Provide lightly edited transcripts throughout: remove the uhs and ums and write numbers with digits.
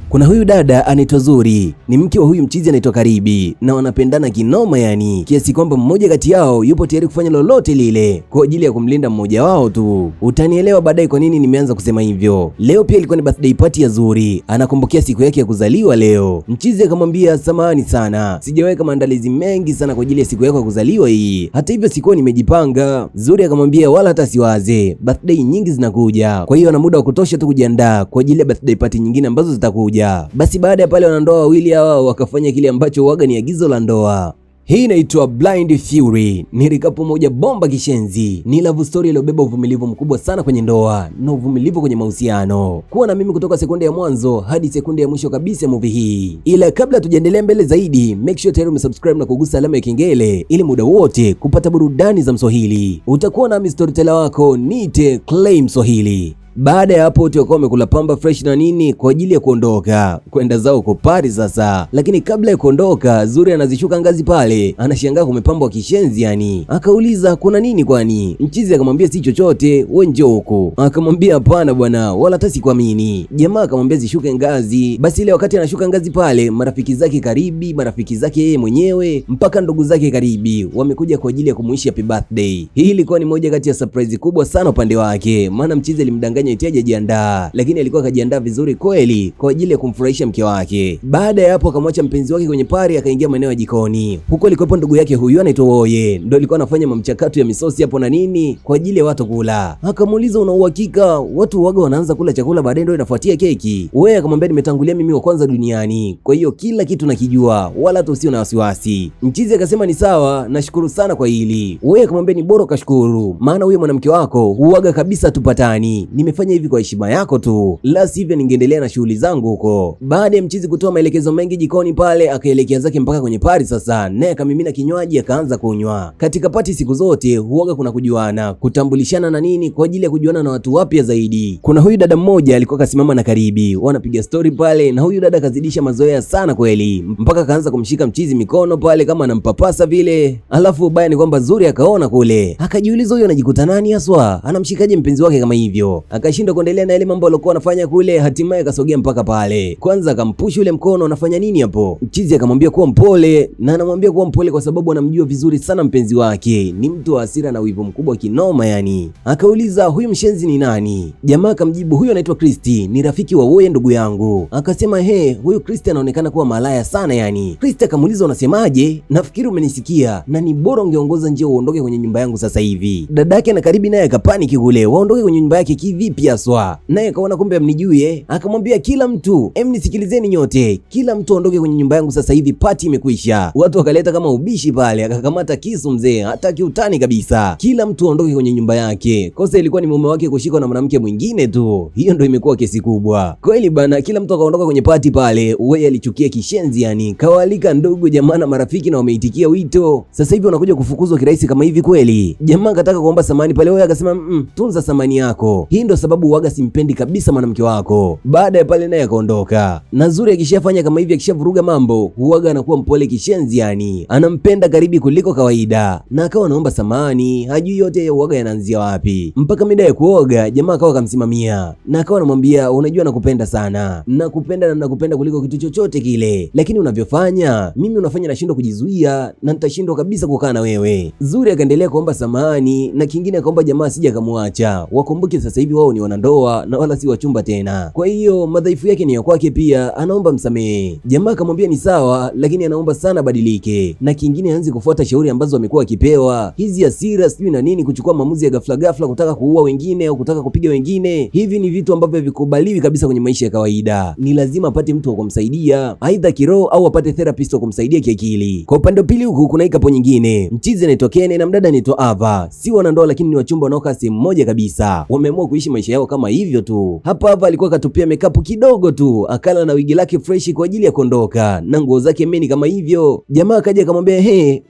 Kuna huyu dada anaitwa Zuri, ni mke wa huyu mchizi anaitwa Karibi, na wanapendana kinoma yani, kiasi kwamba mmoja kati yao yupo tayari kufanya lolote lile kwa ajili ya kumlinda mmoja wao tu. Utanielewa baadaye kwa nini nimeanza kusema hivyo. Leo pia ilikuwa ni birthday party ya Zuri, anakumbukia siku yake ya kuzaliwa leo. Mchizi akamwambia samahani sana, sijaweka maandalizi mengi sana kwa ajili ya siku yako ya kuzaliwa hii, hata hivyo sikuwa nimejipanga. Zuri akamwambia wala hata siwaze, birthday nyingi zinakuja, kwa hiyo ana muda wa kutosha tu kujiandaa kwa ajili ya birthday party nyingine ambazo zitakuja. Basi baada ya pale wanandoa wawili hawa wakafanya kile ambacho huaga ni agizo la ndoa. Hii inaitwa Blind Fury, ni rikapu moja bomba kishenzi. Ni love story iliyobeba uvumilivu mkubwa sana kwenye ndoa na uvumilivu kwenye mahusiano. Kuwa na mimi kutoka sekunde ya mwanzo hadi sekunde ya mwisho kabisa ya movie hii. Ila kabla tujaendelea mbele zaidi, make sure tayari umesubscribe na kugusa alama ya kengele ili muda wote kupata burudani za Mswahili. Utakuwa na storyteller wako Nite Clay Mswahili. Baada ya hapo wote wakawa wamekula pamba fresh na nini kwa ajili ya kuondoka kwenda zao kwa party sasa. Lakini kabla ya kuondoka, Zuri anazishuka ngazi pale, anashangaa kumepambwa kishenzi yani. Akauliza kuna nini kwani? Mchizi akamwambia si chochote, wewe njoo huko. Akamwambia hapana bwana, wala hata sikuamini. Jamaa akamwambia zishuke ngazi. Basi ile wakati anashuka ngazi pale, marafiki zake Karibi, marafiki zake yeye mwenyewe, mpaka ndugu zake Karibi wamekuja kwa ajili ya kumuishi happy birthday. Hii ilikuwa ni moja kati ya surprise kubwa sana upande wake, maana mchizi alimdanganya eti hajajiandaa, lakini alikuwa kajiandaa vizuri kweli kwa ajili ya kumfurahisha mke wake. Baada ya hapo akamwacha mpenzi wake kwenye pari, akaingia maeneo ya jikoni. Huko alikuwepo ndugu yake huyu anaitwa Woye, ndio alikuwa anafanya mamchakato ya misosi hapo na nini kwa ajili ya watu kula. Akamuuliza una uhakika watu waga wanaanza kula chakula baadaye ndio inafuatia keki? Woye akamwambia nimetangulia mimi wa kwanza duniani, kwa hiyo kila kitu nakijua, wala hata usio na wasiwasi. Mchizi akasema ni sawa, nashukuru sana kwa hili. Woye akamwambia ni bora kashukuru, maana huyo mwanamke wako huaga kabisa tupatani. Nimefanya hivi kwa heshima yako tu, la sivyo ningeendelea na shughuli zangu huko. Baada ya mchizi kutoa maelekezo mengi jikoni pale, akaelekea zake mpaka kwenye pari sasa, naye akamimina kinywaji akaanza kunywa. Katika pati siku zote huaga kuna kujuana, kutambulishana na nini kwa ajili ya kujuana na watu wapya zaidi. Kuna huyu dada mmoja alikuwa kasimama na Karibi, wanapiga story pale, na huyu dada kazidisha mazoea sana kweli, mpaka kaanza kumshika mchizi mikono pale kama anampapasa vile. Alafu baya ni kwamba Zuri akaona kule, akajiuliza huyo anajikuta nani haswa, anamshikaje mpenzi wake kama hivyo. Akashindwa kuendelea na ile mambo alikuwa anafanya kule, hatimaye akasogea mpaka pale. Kwanza akampush ule mkono, unafanya nini hapo? Mchizi akamwambia kuwa mpole, na anamwambia kuwa mpole kwa sababu anamjua vizuri sana mpenzi wake, ni mtu wa hasira na wivu mkubwa kinoma yani. Akauliza huyu mshenzi ni nani? Jamaa akamjibu huyu anaitwa Kristi, ni rafiki wa Woye ndugu yangu. Akasema huyu Kristi anaonekana kuwa malaya sana yani. Kristi akamuuliza unasemaje? Nafikiri umenisikia, na ni bora ungeongoza njia uondoke kwenye nyumba yangu sasa hivi. Dadake na Karibi naye akapaniki kule, waondoke kwenye nyumba yake kivipi aswa? Naye akaona kumbe amnijue, akamwambia kila mtu, nisikilizeni nyote, kila mtu aondoke kwenye nyumba yangu sasa hivi, party imekwisha. Watu wakaleta kama ubishi pale, akakamata kisu mzee, hata kiutani kabisa, kila mtu aondoke kwenye nyumba yake. Kosa ilikuwa ni mume wake kushikwa na mwanamke mwingine tu, hiyo ndio imekuwa kesi kubwa kweli bana. Kila mtu akaondoka kwenye party pale. Wewe alichukia kishenzi yani, kawalika ndugu jamaa na marafiki na wameitikia wito. Sasa hivi wanakuja kufukuzwa kirahisi kama hivi kweli? Jamaa akataka kuomba samani pale, wewe akasema tunza samani yako, hii ndio sababu waga simpendi kabisa mwanamke wako. Baada ya pale naye akaondoka. Na Zuri akishafanya kama hivi, akishavuruga mambo, huaga anakuwa mpole kishenzi yani, anampenda Karibi kuliko kawaida, na akawa anaomba samani, hajui yote ya huaga yanaanzia wapi. Mpaka mida ya kuoga, jamaa akawa akamsimamia na akawa anamwambia unajua nakupenda sana, nakupenda na nakupenda kuliko kitu chochote kile, lakini unavyofanya mimi unafanya nashindwa kujizuia na nitashindwa kabisa kukaa na wewe. Zuri akaendelea kuomba samani, na kingine akaomba jamaa asije akamwacha, wakumbuke sasa hivi wao ni wanandoa na wala si wachumba tena, kwa hiyo madhaifu yake ni ya kwake pia, anaomba msamehe. Jamaa akamwambia ni sawa, lakini anaomba sana badilike, na kingine aanze kufuata shauri ambazo amekuwa akipewa. Hizi hasira sijui na nini, kuchukua maamuzi ya ghafla ghafla, kutaka kuua wengine au kutaka kupiga wengine, hivi ni vitu ambavyo vikubaliwi kabisa kwenye maisha ya kawaida. Ni lazima apate mtu wa kumsaidia, aidha kiroho au apate therapist wa kumsaidia kiakili. Kwa upande wa pili huku kuna ikapo nyingine, mchizi anaitwa Kene na mdada anaitwa Ava, si wanandoa lakini ni wachumba wanaokaa sehemu moja kabisa, wameamua kuishi maisha yao kama hivyo tu. Hapa alikuwa katupia makeup kidogo tu, akala na wigi lake fresh kwa ajili ya kuondoka na nguo zake meni kama hivyo. Jamaa akaja akamwambia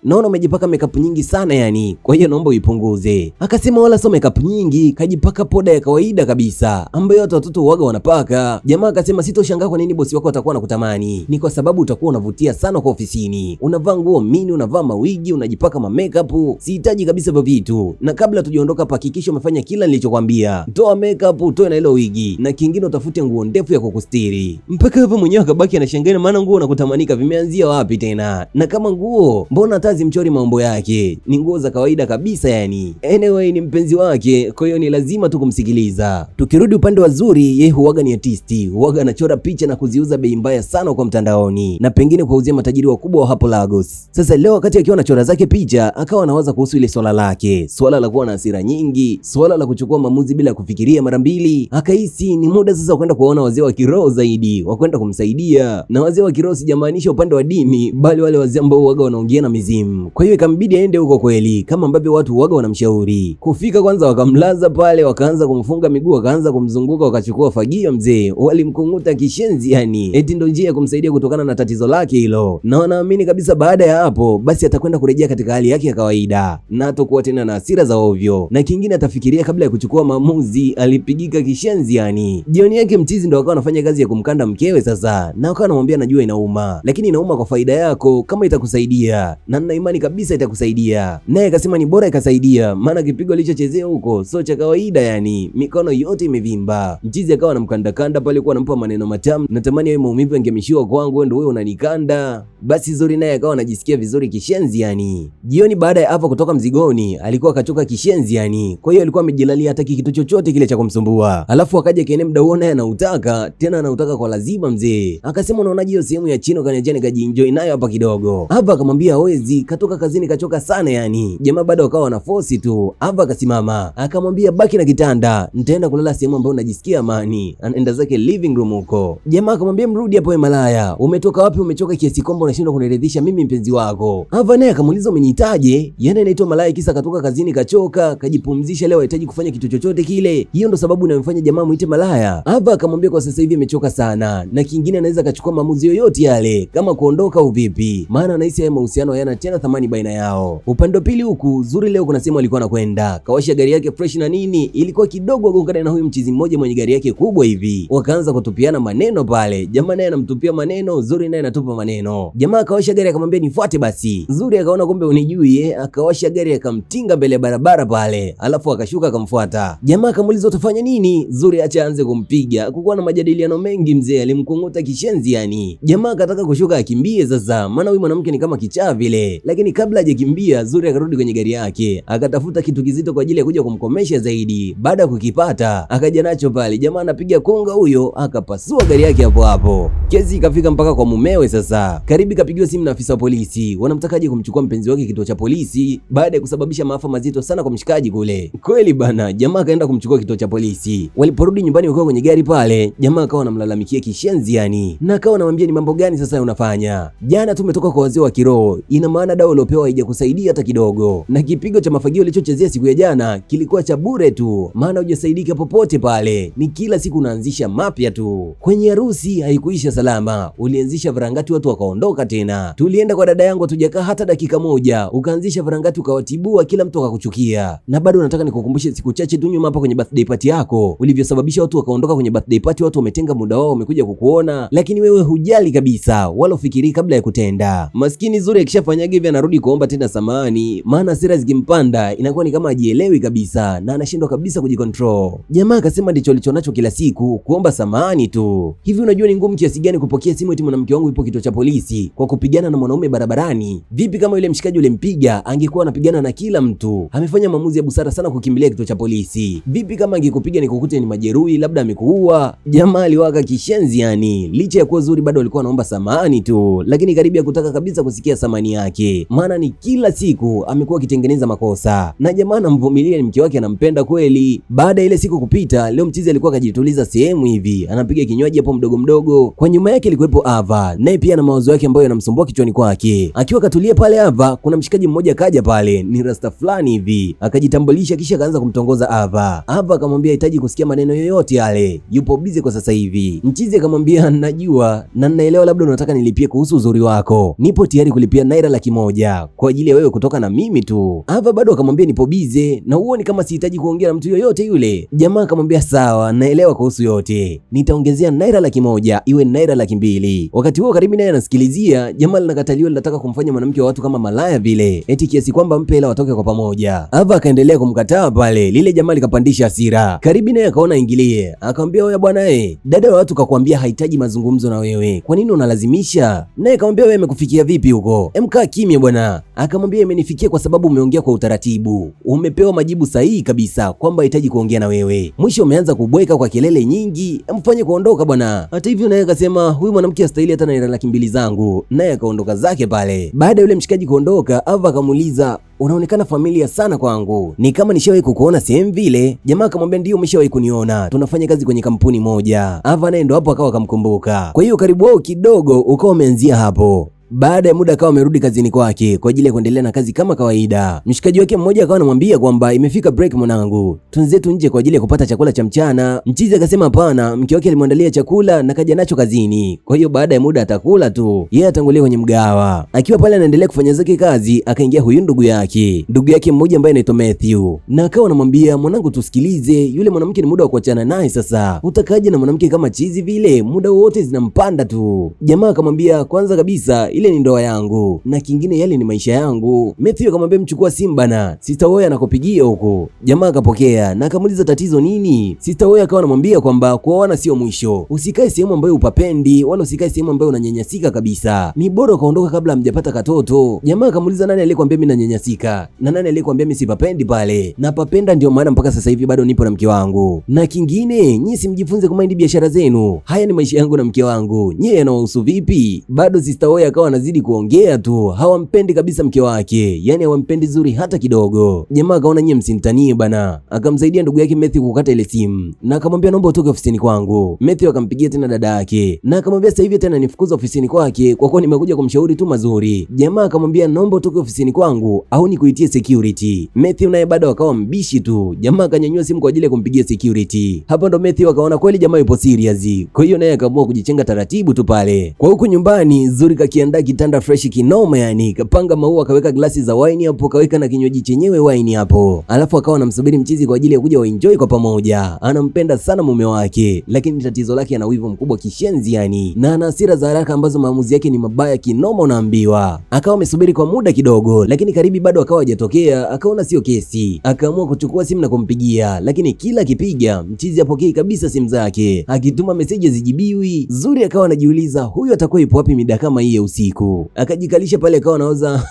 naona umejipaka makeup nyingi sana yani, kwa hiyo naomba uipunguze. Akasema wala sio makeup nyingi, kajipaka poda ya kawaida kabisa ambayo watoto huaga wanapaka. Jamaa akasema sitoshangaa kwa nini bosi wako atakuwa anakutamani, ni kwa sababu utakuwa unavutia sana kwa ofisini, unavaa nguo mini, unavaa mawigi, unajipaka makeup, sihitaji kabisa hivyo vitu. Na kabla tujaondoka hapa, hakikisha umefanya kila nilichokwambia, toa toa makeup, utoe na ile wigi, na kingine utafute nguo ndefu ya kukustiri. Mpaka hapo mwenyewe akabaki anashangaa, maana nguo na kutamanika vimeanzia wapi tena? Na kama nguo mbona hata zimchori mambo yake, ni nguo za kawaida kabisa yani. Anyway, ni mpenzi wake, kwa hiyo ni lazima tu kumsikiliza. Tukirudi upande wa Zuri, yeye huwaga ni artisti, huwaga anachora picha na kuziuza bei mbaya sana kwa mtandaoni, na pengine kuwauzia matajiri wakubwa wa hapo Lagos. Sasa leo wakati akiwa anachora zake picha, akawa anawaza kuhusu ile swala lake, swala la kuwa na hasira nyingi, swala la kuchukua maamuzi bila kufikiria mara mbili. Akahisi ni muda sasa kwenda kuona wazee wa kiroho zaidi, wakwenda kumsaidia. Na wazee wa kiroho sijamaanisha upande wa dini, bali wale wazee ambao huwaga wanaongea na mizimu. Kwa hiyo ikambidi aende huko kweli, kama ambavyo watu huwaga wanamshauri. Kufika kwanza wakamlaza pale, wakaanza kumfunga miguu, wakaanza kumzunguka, wakachukua fagio mzee, walimkunguta kishenzi yani, eti ndio njia ya kumsaidia kutokana na tatizo lake hilo. Na wanaamini kabisa baada ya hapo basi atakwenda kurejea katika hali yake ya kawaida na hatakuwa tena na hasira za ovyo, na kingine atafikiria kabla ya kuchukua maamuzi. Alipigika kishenzi yani. Jioni yake mchizi ndo akawa anafanya kazi ya kumkanda mkewe sasa, na akawa anamwambia najua inauma, lakini inauma kwa faida yako kama itakusaidia, na nina imani kabisa itakusaidia. Naye akasema ni bora ikasaidia, maana kipigo alichochezea huko sio cha kawaida yani, mikono yote imevimba. Mchizi akawa anamkandakanda pale, kwa anampa maneno matamu, natamani wewe maumivu yangemishiwa kwangu, wewe ndio wewe unanikanda. Basi Zuri naye akawa anajisikia vizuri kishenzi yani. Jioni baada ya hapo kutoka mzigoni, alikuwa akachoka kishenzi yani, kwa hiyo alikuwa amejilalia hataki kitu chochote kile cha kumsumbua. Alafu akaja Kene mda huo naye anautaka tena, anautaka kwa lazima mzee. Akasema unaonaje hiyo sehemu ya chini kaniachia nikajienjoy nayo hapa kidogo. Hapa akamwambia hawezi, katoka kazini kachoka sana yani. Jamaa bado akawa na force tu. Hapa akasimama akamwambia baki na kitanda, nitaenda kulala sehemu ambayo najisikia amani. Anaenda zake living room huko. Jamaa akamwambia mrudi hapo malaya, umetoka wapi? Umechoka kiasi kwamba unashindwa kuniridhisha mimi mpenzi wako. Hapa naye akamuuliza umenihitaje? Yana inaitwa malaya kisa katoka kazini kachoka, kajipumzisha, leo hahitaji kufanya kitu chochote kile. Hiyo ndo sababu inamfanya jamaa muite malaya. Hapa akamwambia kwa sasa hivi amechoka sana, na kingine anaweza akachukua maamuzi yoyote yale, kama kuondoka au vipi, maana anahisi haya mahusiano hayana tena thamani baina yao. Upande wa pili huku Zuri leo kuna sehemu alikuwa anakwenda, kawasha gari yake fresh na nini, ilikuwa kidogo agongana na huyu mchizi mmoja mwenye gari yake kubwa hivi, wakaanza kutupiana maneno pale. Jamaa naye anamtupia maneno, Zuri naye anatupa maneno. Jamaa akawasha gari akamwambia nifuate basi. Zuri akaona kumbe unijui akawasha gari akamtinga mbele ya barabara pale, alafu akashuka akamfuata. Jamaa akamuuliza utafanya nini? Zuri acha aanze kumpiga. Kukuwa na majadiliano mengi mzee, alimkunguta kishenzi yani. Jamaa akataka kushuka akimbie sasa, maana huyu mwanamke ni kama kichaa vile, lakini kabla hajakimbia Zuri akarudi kwenye gari yake, akatafuta kitu kizito kwa ajili ya kuja kumkomesha zaidi. Baada ya kukipata akaja nacho pale, jamaa anapiga konga huyo, akapasua gari yake hapo hapo. Kesi ikafika mpaka kwa mumewe sasa. Karibi kapigiwa simu na afisa wa polisi, wanamtakaje kumchukua mpenzi wake kituo cha polisi baada ya kusababisha maafa mazito sana kwa mshikaji kule. Kweli bana, jamaa akaenda kumchukua kituo cha polisi. Waliporudi nyumbani wakiwa kwenye gari pale, jamaa akawa anamlalamikia kishenzi yani, na akawa anamwambia ni mambo gani sasa unafanya? Jana tumetoka kwa wazee wa kiroho, ina maana dawa uliopewa haijakusaidia hata kidogo, na kipigo cha mafagio ulichochezea siku ya jana kilikuwa cha bure tu, maana hujasaidika popote pale, ni kila siku unaanzisha mapya tu. Kwenye harusi haikuisha salama, ulianzisha varangati watu wakaondoka tena. Tulienda kwa dada yangu hatujakaa hata dakika moja, ukaanzisha varangati ukawatibua, kila mtu akakuchukia. Na bado nataka nikukumbushe siku chache tu nyuma hapa kwenye birthday party yako ulivyosababisha watu wakaondoka kwenye birthday party, watu wametenga muda wao wamekuja kukuona, lakini wewe hujali kabisa wala ufikiri kabla ya kutenda. Maskini Zuri akishafanyaga hivi anarudi kuomba tena samahani, maana hasira zikimpanda inakuwa ni kama hajielewi kabisa na anashindwa kabisa kujikontrol. Jamaa akasema ndicho alichonacho kila siku, kuomba samahani tu. Hivi unajua ni ngumu kiasi gani kupokea simu eti mwanamke wangu yupo kituo cha polisi kwa kupigana na mwanaume barabarani? Vipi kama yule mshikaji ulimpiga angekuwa anapigana na kila mtu? Amefanya maamuzi ya busara sana kukimbilia kituo cha polisi. Vipi kama angekupiga nikukute ni majeruhi, labda amekuua? Jamaa aliwaka kishenzi yani. Licha ya kuwa Zuri bado alikuwa anaomba samahani tu, lakini karibia kutaka kabisa kusikia samahani yake, maana ni kila siku amekuwa akitengeneza makosa, na jamaa anamvumilia, ni mke wake, anampenda kweli. Baada ile siku kupita, leo mchizi alikuwa akajituliza sehemu hivi, anapiga kinywaji hapo mdogo mdogo. Kwa nyuma yake ilikuwepo Ava, naye pia na mawazo yake ambayo yanamsumbua kichwani kwake. Akiwa katulia pale Ava, kuna mshikaji mmoja kaja pale, ni rasta fulani hivi, akajitambulisha kisha akaanza kumtongoza Ava. Ava akamwambia hitaji kusikia maneno yoyote yale, yupo busy kwa sasa hivi. Mchizi akamwambia najua na ninaelewa labda unataka nilipie kuhusu uzuri wako, nipo tayari kulipia naira 100,000 kwa ajili ya wewe kutoka na mimi tu. Ava bado akamwambia nipo busy na uone kama sihitaji kuongea na mtu yoyote yule. Jamaa akamwambia sawa, naelewa kuhusu yote, nitaongezea naira 100,000 iwe naira naira 200,000. Wakati huo Karibi naye anasikilizia jamaa linakataliwa, linataka kumfanya mwanamke wa watu kama malaya vile, eti kiasi kwamba mpe hela watoke kwa pamoja. Ava akaendelea kumkataa pale, lile jamaa likapandisha hasira. Karibi naye akaona ingilie, akamwambia wewe bwana dada wa watu kakwambia hahitaji mazungumzo na wewe, kwa nini unalazimisha? Naye akamwambia wewe imekufikia vipi huko? Emkaa kimya bwana. Akamwambia imenifikia kwa sababu umeongea kwa utaratibu, umepewa majibu sahihi kabisa kwamba hahitaji kuongea na wewe, mwisho umeanza kubweka kwa kelele nyingi, mfanye kuondoka bwana. Hata hivyo naye akasema huyu mwanamke hastahili hata naira 200,000 zangu, naye akaondoka zake pale. Baada yule mshikaji kuondoka, Ava akamuuliza unaonekana familia sana kwangu, ni kama nishawahi kukuona sehemu vile. Jamaa akamwambia ndio, umeshawahi kuniona, tunafanya kazi kwenye kampuni moja. Ava naye ndo hapo akawa akamkumbuka, kwa hiyo karibu wao kidogo ukawa umeanzia hapo. Baada ya muda akawa amerudi kazini kwake kwa ajili ya kuendelea na kazi kama kawaida. Mshikaji wake mmoja akawa anamwambia kwamba imefika break mwanangu, tunzetu nje kwa ajili ya kupata chakula cha mchana. Mchizi akasema hapana, mke wake alimwandalia chakula na kaja nacho kazini, kwa hiyo baada ya muda atakula tu, yeye atangulia kwenye mgawa. Akiwa pale anaendelea kufanya zake kazi, akaingia huyu ndugu yake mmoja ambaye anaitwa Matthew, na akawa anamwambia mwanangu, tusikilize, yule mwanamke ni muda wa kuachana naye sasa, utakaje na mwanamke kama chizi vile, muda wote zinampanda tu. Jamaa akamwambia kwanza kabisa ile ni ndoa yangu na kingine yale ni maisha yangu. Matthew akamwambia mchukua simu bana, Sister Woya anakupigia huko. Jamaa akapokea na akamuuliza tatizo nini. Sister Woya akawa anamwambia kwamba kuoana sio mwisho, usikae sehemu ambayo upapendi wala usikae sehemu ambayo unanyanyasika kabisa, ni bora kaondoka kabla hamjapata katoto. Jamaa akamuuliza nani aliyekwambia mimi nanyanyasika na nani aliyekwambia mimi sipapendi pale, na papenda ndio maana mpaka sasa hivi bado nipo na mke wangu. Na kingine nyinyi simjifunze kumaindi biashara zenu, haya ni maisha yangu na mke wangu, nyinyi yanawahusu vipi? Bado Sister Woya akawa anazidi kuongea tu, hawampendi kabisa mke wake, yani hawampendi zuri hata kidogo. Jamaa akaona nyie msintanie bana, akamsaidia ndugu yake Matthew kukata ile simu na akamwambia naomba utoke ofisini kwangu. Matthew akampigia tena dada yake na akamwambia sasa hivi tena nifukuza ofisini kwake kwa kuwa nimekuja kumshauri tu mazuri. Jamaa akamwambia naomba utoke ofisini kwangu au nikuitie security. Matthew naye bado akawa mbishi tu. Jamaa akanyanyua simu kwa ajili ya kumpigia security. Hapo ndo Matthew akaona kweli jamaa yupo serious, kwa hiyo naye akaamua kujichenga taratibu tu pale. Kwa huku nyumbani Zuri kakiandaa kitanda fresh kinoma, yani kapanga maua, akaweka glasi za wine hapo, kaweka na kinywaji chenyewe wine hapo, alafu akawa anamsubiri mchizi kwa ajili ya kuja waenjoy kwa pamoja. Anampenda sana mume wake, lakini tatizo lake ana wivu mkubwa kishenzi yani, na ana hasira za haraka ambazo maamuzi yake ni mabaya kinoma unaambiwa. Akawa amesubiri kwa muda kidogo, lakini Karibi bado akawa hajatokea. Akaona sio kesi, akaamua kuchukua simu na kumpigia, lakini kila akipiga mchizi apokei kabisa simu zake, akituma message zijibiwi. Zuri akawa anajiuliza huyu atakuwa yupo wapi mida kama hii ya usiku. Akajikalisha pale akawa anawaza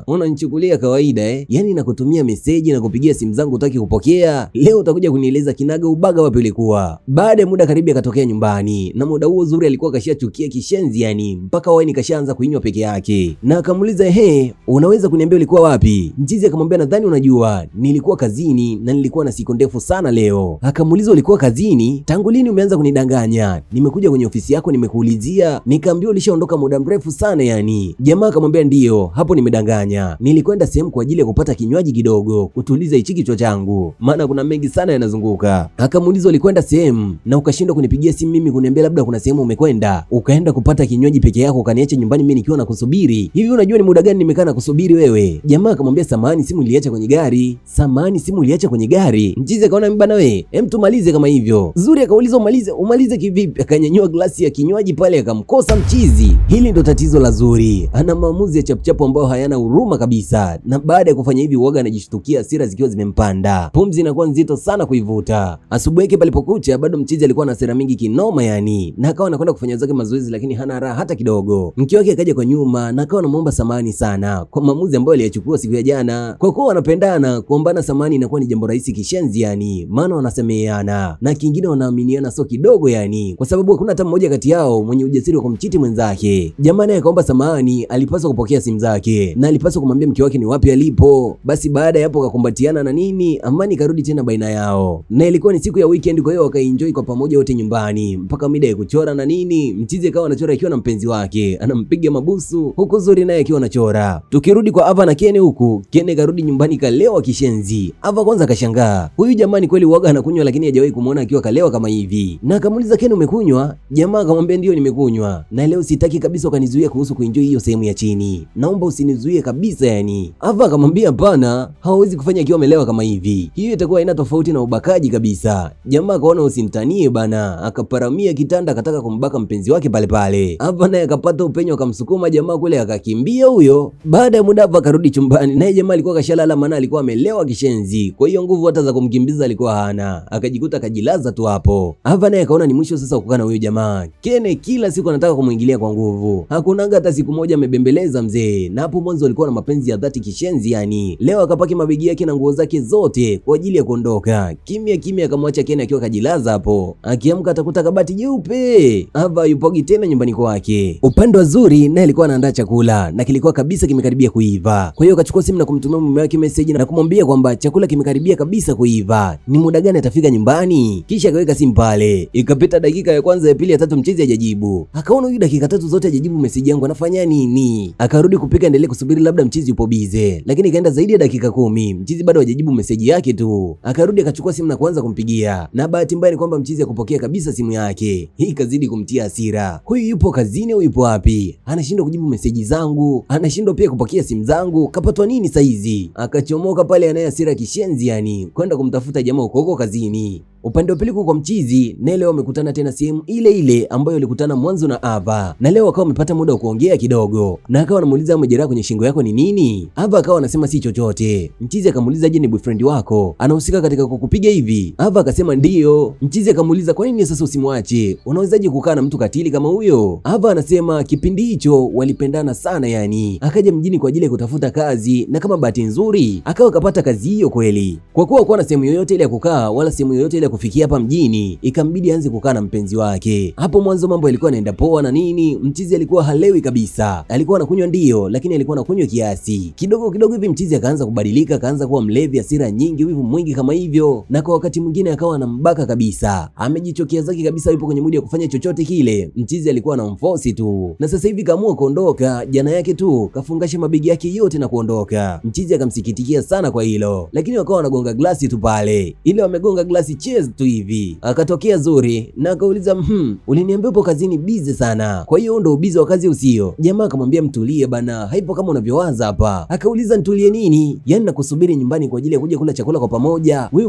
unanichukulia kawaida yani nakutumia message na kupigia simu zangu utaki kupokea, leo utakuja kunieleza kinaga ubaga wapi ulikuwa. Baada ya muda Karibi akatokea nyumbani, na muda huo Zuri alikuwa kashachukia kishenzi yani, mpaka wine kashaanza kuinywa peke yake, na akamuuliza unaweza kuniambia ulikuwa wapi? Mchizi akamwambia nadhani unajua nilikuwa kazini na nilikuwa na siku ndefu sana leo. Akamuuliza ulikuwa kazini? Tangu lini umeanza kunidanganya? Nimekuja kwenye ofisi yako nimekuulizia, nikaambiwa ulishaondoka muda mrefu sana yani. Jamaa akamwambia ndio, hapo nimedanganya, nilikwenda sehemu kwa ajili ya kupata kinywaji kidogo kutuliza hichi kichwa changu, maana kuna mengi sana yanazunguka. Akamuuliza ulikwenda sehemu na ukashindwa kunipigia simu mimi kuniambia labda kuna sehemu umekwenda, ukaenda kupata kinywaji peke yako ukaniacha nyumbani mimi nikiwa nakusubiri. Hivi unajua ni muda gani nimekaa na kusubiri wewe? Jamaa akamwambia samahani, simu niliacha kwenye gari. Samahani, simu niliacha kwenye gari? Mchizi akaona bana wewe, tumalize kama hivyo. Zuri akauliza umalize kivipi? Akanyanyua glasi ya kinywaji pale akamkosa mchizi. Hili ndo tatizo la Zuri, ana maamuzi ya chapuchapu ambayo hayana huruma kabisa, na baada ya kufanya hivi uoga anajishtukia, hasira zikiwa zimempanda, pumzi inakuwa nzito sana kuivuta. Asubuhi yake palipokucha bado mchizi alikuwa na hasira mingi kinoma yani, na akawa anakwenda kufanya zake mazoezi lakini hana raha hata kidogo. Mke wake akaja kwa nyuma na akawa anamuomba samahani sana kwa maamuzi ambayo aliyachukua siku ya jana. Kwa kuwa wanapendana, kuombana samahani inakuwa ni jambo rahisi kishenzi yani, maana wanasemeana na kingine wanaaminiana sio kidogo yani, kwa sababu hakuna hata mmoja kati yao mwenye ujasiri wa kumchiti mwenzake. Jamaa naye akaomba samahani, alipaswa kupokea simu zake na alipaswa kumwambia mke wake ni wapi alipo. Basi baada ya hapo wakakumbatiana na nini, amani karudi tena baina yao, na ilikuwa ni siku ya weekend, kwa hiyo wakaenjoy kwa pamoja wote nyumbani mpaka mida ya kuchora na nini. Mchizi akawa anachora akiwa na mpenzi wake, anampiga mabusu huku Zuri naye akiwa anachora. Tukirudi kwa Ava na Kene, huku Kene karudi nyumbani kalewa kishenzi. Ava kwanza akashangaa, huyu jamani kweli uoga anakunywa, lakini hajawahi kumuona akiwa kalewa kama hivi, na akamuuliza Kene umekunywa? Jamaa akamwambia ndio nimekunywa, na leo sitaki kabisa ukanizuia kuhusu kuenjoy hiyo sehemu ya chini, naomba usinizuie kabisa yani. Ava akamwambia hapana, hawezi kufanya akiwa amelewa kama hivi, hiyo itakuwa ina tofauti na ubakaji kabisa. Jamaa akaona usimtanie bana, akaparamia kitanda akataka kumbaka mpenzi wake pale pale. Ava naye akapata upenyo akamsukuma jamaa kule akakimbia huyo. Baada ya muda Ava akarudi chumbani, naye jamaa alikuwa kashalala, maana alikuwa amelewa kishenzi, kwa hiyo nguvu hata za kumkimbiza alikuwa hana, akajikuta akajilaza tu hapo. Ava naye akaona ni mwisho sasa kukaa na huyo jamaa. Kene kila siku anataka kumuingilia kwa nguvu, hakunaga hata siku moja amebembeleza mzee, na hapo mwanzo alikuwa na mapenzi ya dhati kishenzi yani. Leo akapaki mabegi yake na nguo zake zote kwa ajili ya kuondoka. Kimya kimya akamwacha Kene akiwa kajilaza hapo. Akiamka atakuta kabati jeupe. Ava yupogi tena nyumbani kwake. Upande wa Zuri naye alikuwa anaandaa chakula na kilikuwa kabisa kimekaribia kuiva. Kwa hiyo akachukua simu na kumtumia mume wake message na kumwambia kwamba chakula kimekaribia kabisa kuiva, ni muda gani atafika nyumbani. Kisha akaweka simu pale. Ikapita dakika ya kwanza, ya pili, ya tatu, mchizi hajajibu. Akaona huyu dakika tatu zote hajajibu message yangu, anafanya nini? Akarudi kupika, endelee kusubiri labda mchizi yupo bize, lakini ikaenda zaidi ya dakika 10, mchizi bado hajajibu message yake tu. Akarudi akachukua simu na kuanza kumpigia, na bahati mbaya ni kwamba mchizi hakupokea kabisa simu yake. Hii kazidi kumtia hasira. Huyu yupo kazini au yupo wapi? Anashindwa kujibu message zangu, anashindwa pia kupokea simu zangu, kapatwa nini saizi? Akachomoka pale anaye hasira kishenzi yani, kwenda kumtafuta jamaa huko kazini. Upande wa pili kwa mchizi, na leo wamekutana tena sehemu ile ile ambayo walikutana mwanzo na Ava, na leo akawa wamepata muda wa kuongea kidogo, na akawa anamuuliza majeraha kwenye shingo yako ni nini? Ava akawa anasema si chochote. Mchizi akamuuliza je, ni boyfriend wako anahusika katika kukupiga hivi? Ava akasema ndio. Mchizi akamuuliza kwa nini sasa usimwache, unawezaje kukaa na mtu katili kama huyo? Ava anasema kipindi hicho walipendana sana yani, akaja mjini kwa ajili ya kutafuta kazi, na kama bahati nzuri akawa kapata kazi hiyo kweli. Kwa kuwa hakuwa na sehemu yoyote ile ya kukaa wala sehemu yoyote ile kufikia hapa mjini, ikambidi aanze kukaa na mpenzi wake. Hapo mwanzo mambo yalikuwa yanaenda poa na nini, mchizi alikuwa halewi kabisa, alikuwa anakunywa ndio, lakini alikuwa anakunywa kiasi kidogo kidogo hivi. Mchizi akaanza kubadilika, akaanza kuwa mlevi, hasira nyingi, wivu mwingi kama hivyo, na kwa wakati mwingine akawa anambaka kabisa, amejichokia zake kabisa, yupo kwenye mudi ya kufanya chochote kile. Mchizi alikuwa anamforce tu, na sasa hivi kaamua kuondoka. Jana yake tu kafungasha mabegi yake yote na kuondoka. Mchizi akamsikitikia sana kwa hilo, lakini wakawa wanagonga glasi tu pale, ile wamegonga glasi cheers tu hivi. Akatokea Zuri na akauliza uliniambia upo kazini busy sana, kwa hiyo ndo busy wa kazi usio? Jamaa akamwambia mtulie bana, haipo kama unavyowaza hapa. Akauliza nitulie nini? Yaani nakusubiri nyumbani kwa ajili ya kuja kula chakula kwa pamoja, wewe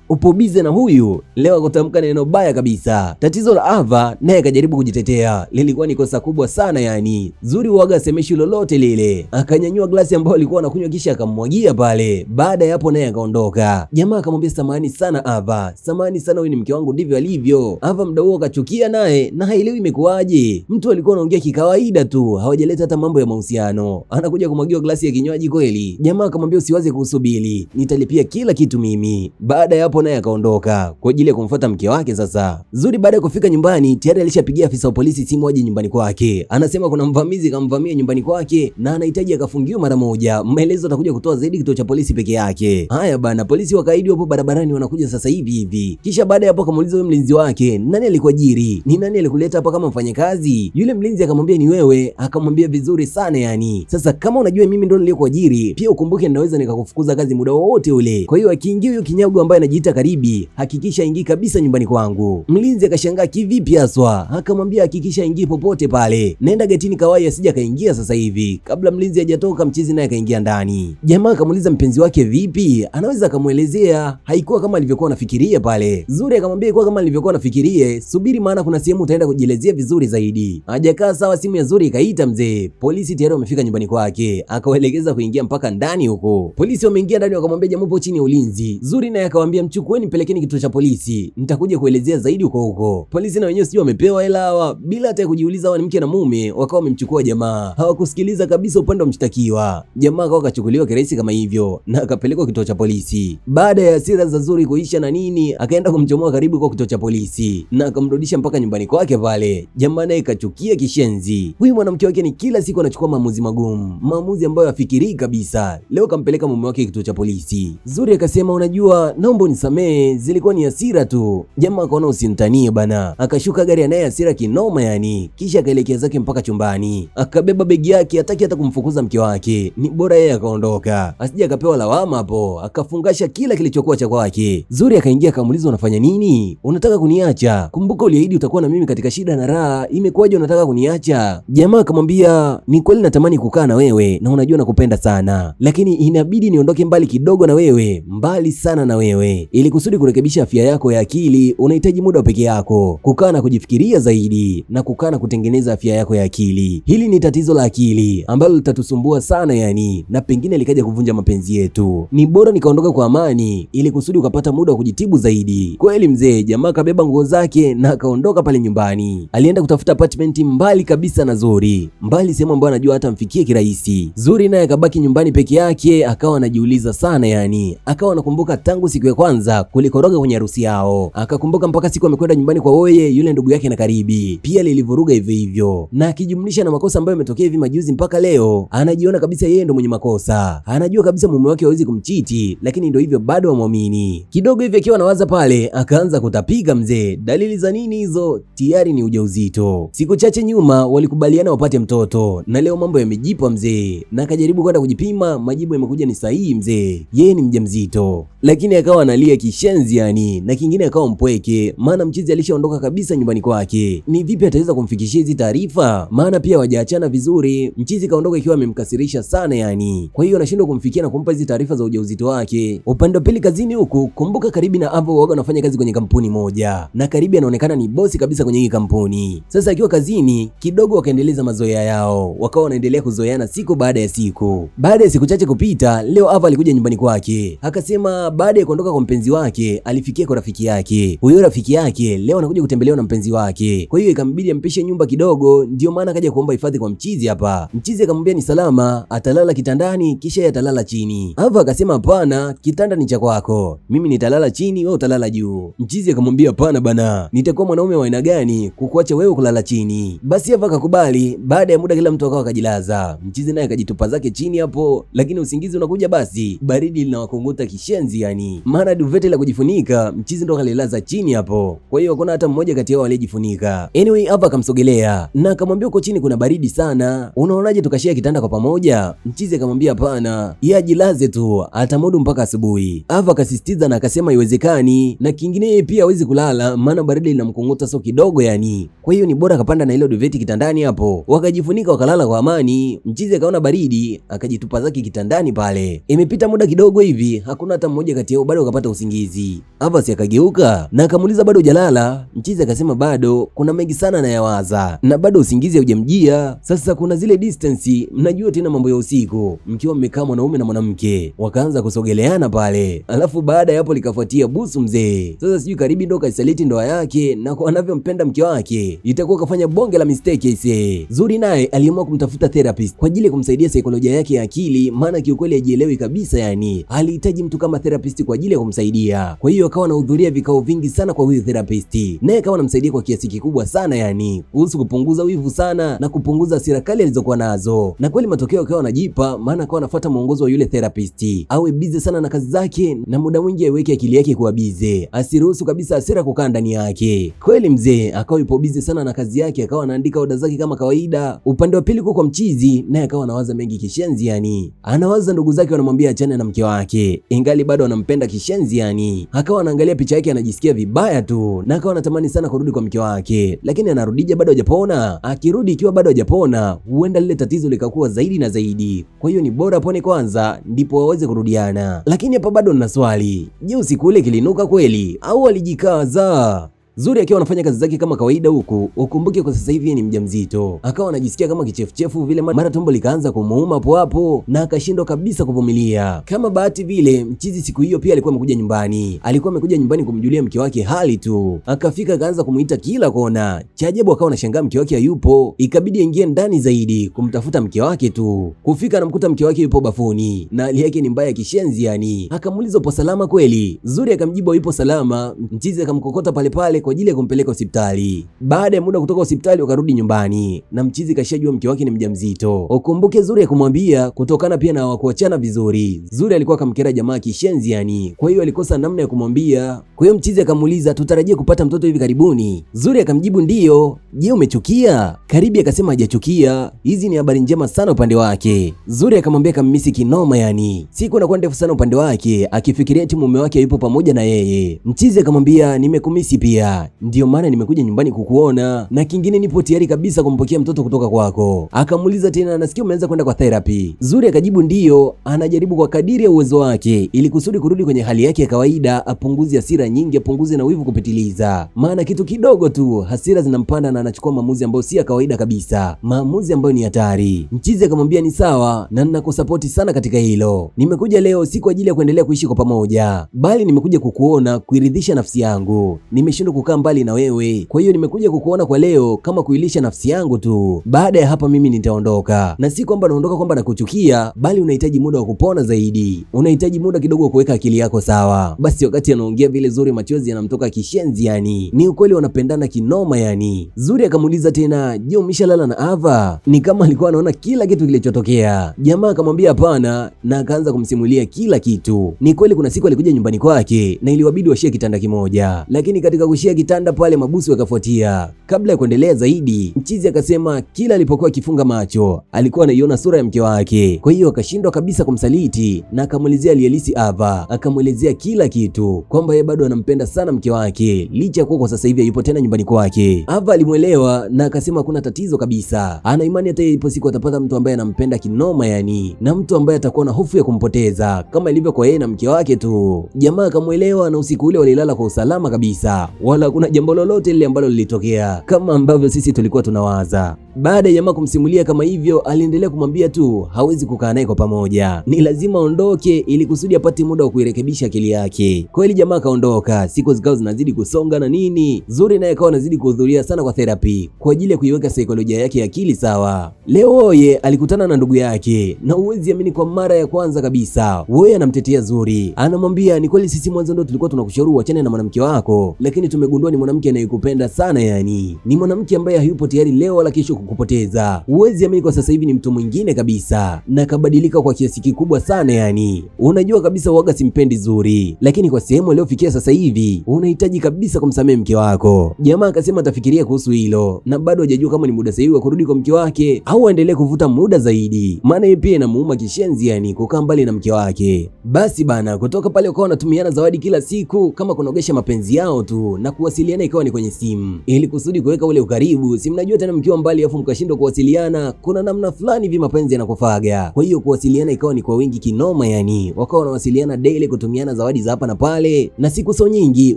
upo busy na huyu? Leo akutamka neno baya kabisa. Tatizo la Ava naye akajaribu kujitetea, lilikuwa ni kosa kubwa sana yani. Zuri huaga semeshi lolote lile. Akanyanyua glasi ambayo alikuwa anakunywa kisha akammwagia pale. Baada ya hapo naye akaondoka. Jamaa akamwambia samahani sana Ava, samahani sana, huyu ni mke wangu, ndivyo alivyo. Ava mda huo akachukia naye na haelewi imekuwaje. Mtu alikuwa anaongea kikawaida tu, hawajaleta hata mambo ya mahusiano, anakuja kumwagiwa glasi ya kinywaji kweli. Jamaa akamwambia usiwaze kuhusu bili, nitalipia kila kitu mimi. Baada ya hapo naye akaondoka kwa ajili ya kumfuata mke wake. Sasa Zuri baada ya kufika nyumbani tayari alishapigia afisa wa polisi simu aje nyumbani kwake. Anasema kuna mvamizi kamvamia nyumbani kwake na anahitaji akafungiwa mara moja. Maelezo atakuja kutoa zaidi kituo cha polisi peke yake. Haya bana, polisi wakaidi hapo barabarani wanakuja sasa hivi. Kisha baada ya hapo akamuuliza yule mlinzi wake, nani alikuajiri? Ni nani alikuleta hapa kama mfanyakazi? Yule mlinzi akamwambia ni wewe. Akamwambia vizuri sana yani, sasa kama unajua mimi ndo niliyekuajiri, pia ukumbuke ninaweza nikakufukuza kazi muda wowote ule. Kwa hiyo akiingia huyo kinyago ambaye anajiita Karibi, hakikisha ingii kabisa nyumbani kwangu. Mlinzi akashangaa kivipi haswa? Akamwambia hakikisha ingii popote pale, nenda getini kawai asija kaingia sasa hivi. Kabla mlinzi hajatoka, mchizi naye akaingia ndani. Jamaa akamuuliza mpenzi wake vipi, anaweza akamuelezea. Haikuwa kama alivyokuwa anafikiria pale. Zuri akamwambia kwa kama nilivyokuwa nafikirie, subiri maana kuna sehemu utaenda kujielezea vizuri zaidi. Hajakaa sawa, simu ya Zuri ikaita mzee. Polisi tayari wamefika nyumbani kwake, akawaelekeza kuingia mpaka ndani huko. Polisi wameingia ndani wakamwambia jamaa upo chini ya ulinzi. Zuri naye akamwambia mchukueni mpelekeni kituo cha polisi, nitakuja kuelezea zaidi huko. Polisi na wenyewe sio wamepewa hela hawa, bila hata kujiuliza hawa ni mke na mume, wakawa wamemchukua jamaa. Hawakusikiliza kabisa upande wa mshtakiwa. Jamaa akawa kachukuliwa kirahisi kama hivyo na akapelekwa kituo cha polisi. Baada ya hasira za Zuri kuisha na nini, akaenda kumchomoa Karibu kwa kituo cha polisi na akamrudisha mpaka nyumbani kwake pale. Jamaa naye kachukia kishenzi. Huyu mwanamke wake ni kila siku anachukua maamuzi magumu, maamuzi ambayo hafikirii kabisa. Leo kampeleka mume wake kituo cha polisi. Zuri akasema unajua, naomba unisamee, zilikuwa ni hasira tu. Jamaa akaona usinitanie bana, akashuka gari anaye hasira kinoma yani, kisha akaelekea zake mpaka chumbani. Akabeba begi yake, hataki hata kumfukuza mke wake, ni bora yeye akaondoka asije akapewa lawama hapo. Akafungasha kila kilichokuwa cha kwake. Zuri akaingia akaingia akamuuliza, unafanya nini? Unataka kuniacha? Kumbuka uliahidi utakuwa na mimi katika shida na raha, imekuwaje unataka kuniacha? Jamaa akamwambia, ni kweli natamani kukaa na wewe na unajua nakupenda sana, lakini inabidi niondoke mbali kidogo na wewe, mbali sana na wewe. Ili kusudi kurekebisha afya yako ya akili unahitaji muda peke yako, kukaa na kujifikiria zaidi na kukaa na kutengeneza afya yako ya akili. Hili ni tatizo la akili ambalo litatusumbua sana yani, na pengine likaja kuvunja mapenzi yetu. Ni bora nikaondoka kwa amani ili kusudi ukapata muda wa kujitibu zaidi. Kweli mzee, jamaa kabeba nguo zake na akaondoka pale nyumbani. Alienda kutafuta apartment mbali kabisa na Zuri, mbali sehemu ambayo anajua hata mfikie kirahisi. Zuri naye akabaki nyumbani peke yake, akawa anajiuliza sana yani, akawa anakumbuka tangu siku ya kwanza kulikoroga kwenye harusi yao, akakumbuka mpaka siku amekwenda nyumbani kwa Oye yule ndugu yake na Karibi, pia lilivuruga hivyo hivyo, na akijumlisha na makosa ambayo yametokea hivi majuzi mpaka leo anajiona kabisa yeye ndo mwenye makosa. Anajua kabisa mume wake hawezi kumchiti, lakini ndio hivyo bado amwamini. Kidogo hivi akiwa anawaza pale, akaanza kutapika mzee. Dalili za nini hizo? Tayari ni ujauzito. Siku chache nyuma walikubaliana wapate mtoto, na leo mambo yamejipa mzee, na akajaribu kwenda kujipima, majibu yamekuja ni sahihi mzee, yeye ni mjamzito. Lakini akawa analia kishenzi yani, na kingine akawa mpweke, maana mchizi alishaondoka kabisa nyumbani kwake. Ni vipi ataweza kumfikishia hizi taarifa? Maana pia wajaachana vizuri. Mchizi kaondoka ikiwa amemkasirisha sana yani, kwa hiyo anashindwa kumfikia na kumpa hizi taarifa za ujauzito wake. Upande wa pili kazini huku, kumbuka Karibi na Avo waga wanafanya kazi kwenye kampuni moja, na Karibi anaonekana ni bosi kabisa kwenye hii kampuni. Sasa akiwa kazini kidogo wakaendeleza mazoea yao, wakawa wanaendelea kuzoeana siku baada ya siku. Baada ya siku chache kupita, leo Avo alikuja nyumbani kwake, akasema baada ya kuondoka kwa mpenzi wake alifikia kwa rafiki yake. Huyo rafiki yake leo anakuja kutembelewa na mpenzi wake, kwa hiyo ikambidi ampishe nyumba kidogo, ndio maana akaja kuomba hifadhi kwa mchizi hapa. Mchizi akamwambia ni salama, atalala kitandani kisha atalala chini. Avo akasema hapana, kitanda ni cha kwako, mimi nitalala chini, wewe utalala juu. Mchizi akamwambia hapana bana, nitakuwa mwanaume wa aina gani kukuacha wewe kulala chini? Basi Avo akakubali. Baada ya muda kila mtu akawa akajilaza, mchizi naye akajitupa zake chini hapo, lakini usingizi unakuja basi, baridi linawakunguta kishenzi yani, mara duvete la kujifunika mchizi ndo kalilaza chini hapo, kwa hiyo hakuna hata mmoja kati yao aliyejifunika. Anyway, Avo akamsogelea na akamwambia uko chini kuna baridi sana, unaonaje tukashia kitanda kwa pamoja? Mchizi akamwambia hapana, yeye ajilaze tu, atamudu mpaka asubuhi. Avo akasisitiza na akasema iwezekani, na kingine yeye pia hawezi kulala maana baridi linamkunguta so kidogo yani, kwa hiyo ni bora akapanda na ile duveti kitandani hapo, wakajifunika wakalala kwa amani. Mchizi akaona baridi akajitupa zake kitandani pale. Imepita muda kidogo hivi, hakuna hata mmoja kati yao bado akapata usingizi. Avo akageuka na akamuuliza bado hujalala? Mchizi akasema bado, kuna mengi sana nayawaza na bado usingizi haujamjia. Sasa kuna zile distance, mnajua tena mambo ya usiku, mkiwa mmekaa mwanaume na mwanamke, wakaanza kusogeleana pale, alafu baada ya hapo likafuatia busu mzee. Sasa sijui Karibi ndo kaisaliti ndoa yake, na kwa anavyompenda mke wake itakuwa kafanya bonge la mistake ise. Zuri naye aliamua kumtafuta therapist kwa ajili ya kumsaidia saikolojia yake ya akili, maana kiukweli hajielewi kabisa yani, alihitaji mtu kama therapist kwa ajili ya kumsaidia. Kwa hiyo akawa anahudhuria vikao vingi sana kwa huyu therapist, naye akawa anamsaidia kwa kiasi kikubwa sana yani, kuhusu kupunguza wivu sana na kupunguza hasira kali alizokuwa nazo, na kweli matokeo yakawa anajipa, maana akawa anafuata mwongozo wa yule therapist, awe busy sana na kazi zake na muda mwingi aiweke akili yake kuwa busy, asiruhusu kabisa hasira kukaa ndani yake. Kweli mzee akawa yupo busy sana na kazi yake, akawa anaandika oda zake kama kawaida. Upande wa pili kwa mchizi, naye akawa anawaza mengi kishenzi yani, anawaza ndugu zake wanamwambia achane na mke wake, ingali bado anampenda kishenzi yani, akawa anaangalia picha yake anajisikia vibaya tu, na akawa anatamani sana kurudi kwa mke wake, lakini anarudije bado hajapona. Akirudi ikiwa bado hajapona, huenda lile tatizo likakuwa zaidi na zaidi, kwa hiyo ni bora apone kwanza ndipo waweze kurudiana. Lakini hapa bado nina swali, je, usiku ule kilinuka kweli au alijikaza? Zuri akiwa anafanya kazi zake kama kawaida huku, ukumbuke kwa sasa hivi ni mjamzito, akawa anajisikia kama kichefuchefu vile, mara tumbo likaanza kumuuma hapo hapo na akashindwa kabisa kuvumilia. Kama bahati vile mchizi siku hiyo pia alikuwa amekuja nyumbani, alikuwa amekuja nyumbani kumjulia mke wake hali tu, akafika akaanza kumuita kila kona. Cha ajabu akawa anashangaa mke wake hayupo, ikabidi aingie ndani zaidi kumtafuta mke wake tu. Kufika anamkuta mke wake yupo bafuni na hali yake ni mbaya kishenzi yani, akamuuliza upo salama kweli? Zuri akamjibu yupo salama. Mchizi akamkokota pale pale kwa ajili ya kumpeleka hospitali. Baada ya muda kutoka hospitali wakarudi nyumbani na mchizi kashajua mke wake ni mjamzito. Ukumbuke Zuri akamwambia kutokana pia na hawakuachana vizuri. Zuri alikuwa akamkera jamaa kishenzi yani. Kwa hiyo alikosa namna ya kumwambia. Kwa hiyo mchizi akamuuliza tutarajie kupata mtoto hivi karibuni? Zuri akamjibu ndiyo. Je, umechukia? Karibi akasema hajachukia. Hizi ni habari njema sana upande wake. Zuri akamwambia kammisi kinoma yani. Siku inakuwa ndefu sana upande wake akifikiria eti mume wake yupo pamoja na yeye. Mchizi akamwambia nimekumisi pia. Ndio maana nimekuja nyumbani kukuona na kingine nipo tayari kabisa kumpokea mtoto kutoka kwako. Akamuuliza tena nasikia umeanza kwenda kwa therapy. Zuri akajibu ndiyo, anajaribu kwa kadiri ya uwezo wake ili kusudi kurudi kwenye hali yake ya kawaida, apunguze hasira nyingi, apunguze na wivu kupitiliza. Maana kitu kidogo tu hasira zinampanda na anachukua maamuzi ambayo si ya kawaida kabisa, maamuzi ambayo ni hatari. Mchizi akamwambia ni sawa na ninakusapoti sana katika hilo. Nimekuja leo si kwa ajili ya kuendelea kuishi kwa pamoja, bali nimekuja kukuona kuiridhisha nafsi yangu. Nimeshindwa kukaa mbali na wewe, kwa hiyo nimekuja kukuona kwa leo kama kuilisha nafsi yangu tu. Baada ya hapa mimi nitaondoka, na si kwamba naondoka kwamba nakuchukia, bali unahitaji muda wa kupona zaidi, unahitaji muda kidogo wa kuweka akili yako sawa. Basi wakati anaongea vile Zuri machozi yanamtoka kishenzi yani. Ni ukweli wanapendana kinoma yani. Zuri akamuuliza tena, je, umeshalala na Ava? Ni kama alikuwa anaona kila kitu kilichotokea. Jamaa akamwambia hapana na akaanza kumsimulia kila kitu. Ni kweli kuna siku alikuja nyumbani kwake na iliwabidi washie kitanda kimoja, lakini katika kushia kitanda pale mabusu yakafuatia. Kabla ya kuendelea zaidi, mchizi akasema kila alipokuwa akifunga macho alikuwa anaiona sura ya mke wake, kwa hiyo akashindwa kabisa kumsaliti na akamwelezea alihalisi Ava. Akamwelezea kila kitu kwamba yeye bado anampenda sana mke wake licha ya kuwa kwa sasa hivi hayupo tena nyumbani kwake. Ava alimwelewa na akasema hakuna tatizo kabisa, ana imani hata ipo siku atapata mtu ambaye anampenda kinoma yani, na mtu ambaye atakuwa na hofu ya kumpoteza kama ilivyo kwa yeye na mke wake tu. Jamaa akamwelewa na usiku ule walilala kwa usalama kabisa, wala hakuna jambo lolote lile ambalo lilitokea kama ambavyo sisi tulikuwa tunawaza. Baada ya jamaa kumsimulia kama hivyo, aliendelea kumwambia tu hawezi kukaa naye kwa pamoja, ni lazima aondoke ili kusudi apate muda wa kuirekebisha akili yake. Kweli jamaa akaondoka, siku zikao zinazidi kusonga na nini. Zuri naye akawa anazidi kuhudhuria sana kwa therapy kwa ajili ya kuiweka saikolojia yake ya akili sawa. Leo Oye alikutana na ndugu yake na uwezi amini, kwa mara ya kwanza kabisa Oye anamtetea Zuri, anamwambia ni kweli sisi mwanzo ndo tulikuwa tunakushauri uachane na mwanamke wako, lakini tumegundua ni mwanamke anayekupenda sana yani, ni mwanamke ambaye hayupo tayari leo wala kesho kukupoteza. Uwezi amini, kwa sasa hivi ni mtu mwingine kabisa na kabadilika kwa kiasi kikubwa sana yani. Unajua kabisa waga simpendi Zuri, lakini kwa sehemu aliyofikia sasa hivi unahitaji kabisa kumsamehe mke wako. Jamaa akasema atafikiria kuhusu hilo na bado hajajua kama ni muda sahihi wa kurudi kwa mke wake au aendelee kuvuta muda zaidi, maana yeye pia inamuuma kishenzi yani kukaa mbali na mke wake. Basi bana, kutoka pale wakawa wanatumiana zawadi kila siku kama kunogesha mapenzi yao tu, na kuwasiliana ikawa ni kwenye simu ili kusudi kuweka ule ukaribu. Si mnajua tena mkiwa mbali afu mkashindwa kuwasiliana, kuna namna fulani hivi mapenzi yanakufaga. Kwa hiyo kuwasiliana ikawa ni kwa wingi kinoma yani, wakawa wanawasiliana daily, kutumiana zawadi za hapa na pale, na siku so nyingi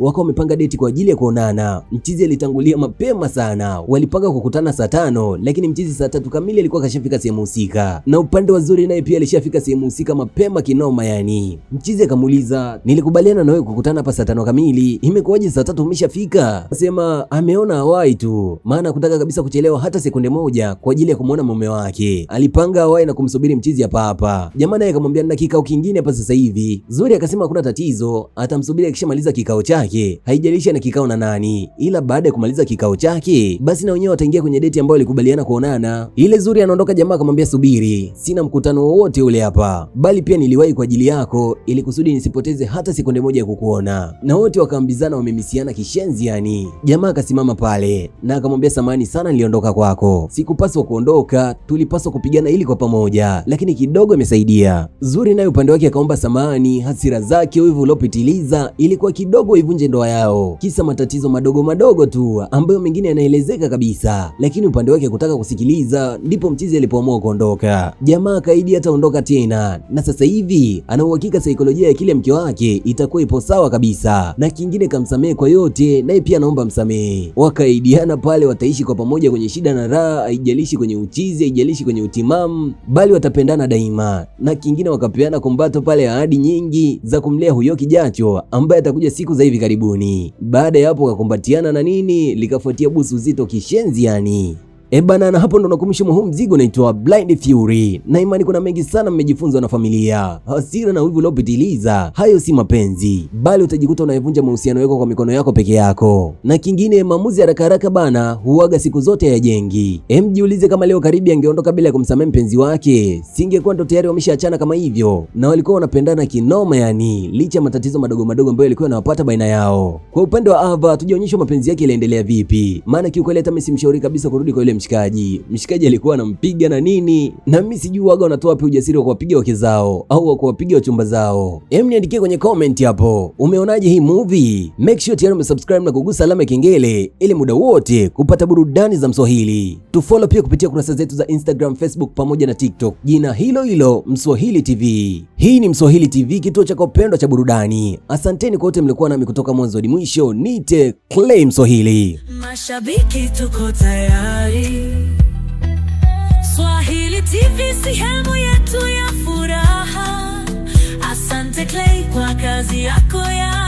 wakawa wamepanga date kwa ajili ya kuonana. Mchizi alitangulia mapema sana, walipanga kukutana saa 5, lakini mchizi saa 3 kamili alikuwa kashafika sehemu husika, na upande wa Zuri naye pia alishafika sehemu husika mapema kinoma yani. Mchizi akamuuliza, nilikubaliana na wewe kukutana hapa saa 5 kamili, imekuwaje saa 3 umeshafika? Akasema ameona hawai tu, maana kutaka kabisa kuchelewa hata sekunde moja kwa ajili ya kumuona mume wake. Alipanga hawai na kumsubiri mchizi hapa hapa. Jamaa naye akamwambia na kikao kingine hapa sasa hivi. Zuri akasema hakuna tatizo, atamsubiri akishamaliza kikao chake, haijalishi na kikao na nani, ila baada ya kumaliza kikao chake basi na wenyewe wataingia kwenye date ambayo walikubaliana kuonana. Ile Zuri anaondoka, jamaa akamwambia subiri, sina mkutano wowote ule hapa, bali pia niliwahi kwa ajili yako ili kusudi nisipoteze hata sekunde moja ya kukuona. Na wote wakaambizana wamemisiana kishenzi yani. Jamaa akasimama pale na akamwambia samahani sana, niliondoka kwako, sikupaswa kuondoka, tulipaswa kupigana ili kwa pamoja, lakini kidogo imesaidia. Zuri naye upande wake akaomba samahani, hasira zake wivu uliopitiliza ilikuwa kidogo ivunje ndoa yao, kisa matatizo madogo madogo tu ambayo mengine yanaelezeka kabisa, lakini upande wake kutaka kusikiliza. Ndipo mchizi alipoamua kuondoka. Jamaa akaidi hataondoka tena, na sasa hivi ana uhakika saikolojia ya kile mke wake itakuwa ipo sawa kabisa, na kingine kamsamehe kwa yote, naye pia anaomba msamehe. Wakaidiana pale wataishi kwa pamoja kwenye shida na raha, haijalishi kwenye uchizi, haijalishi kwenye utimamu, bali watapendana daima. Na kingine wakapeana kombato pale, ahadi nyingi za kumlea huyo kijacho ambaye atakuja siku za hivi karibuni. Baada ya hapo wakakumbatiana na nini, likafuatia busu zito kishenzi yani. Bana, na hapo ndo nakumisha huu mzigo unaitwa Blind Fury, na imani kuna mengi sana mmejifunza na familia. Hasira na wivu uliopitiliza, hayo si mapenzi, bali utajikuta unayevunja mahusiano yako kwa mikono yako peke yako. Na kingine, maamuzi haraka haraka bana huaga siku zote yajengi. Jiulize kama leo Karibi angeondoka bila kumsamehe mpenzi wake, singekuwa ndo tayari wameshaachana kama hivyo, na walikuwa wanapendana kinoma yani, licha matatizo madogo madogo ambayo yalikuwa yanawapata baina yao. Kwa upande wa Ava tujionyesha mapenzi yake yaliendelea vipi, maana kiukweli hata mimi simshauri kabisa kurudi kwa yule mshikaji. Mshikaji alikuwa anampiga na nini, na mimi sijui waga wanatoa wapi ujasiri wa kuwapiga wake zao au wa kuwapiga wachumba zao. Niandikie kwenye comment hapo, umeonaje hii movie? Make sure tayari umesubscribe na kugusa alama ya kengele ili muda wote kupata burudani za Mswahili. Tufollow pia kupitia kurasa zetu za Instagram, Facebook pamoja na TikTok, jina hilo hilo Mswahili TV. Hii ni Mswahili TV, kituo chako pendwa cha burudani. Asanteni kwa wote mlikuwa nami kutoka mwanzo hadi mwisho. Nite Clay Mswahili. Mashabiki tuko tayari. Swahili TV, sehemu yetu ya furaha. Asante Clay kwa kazi yako ya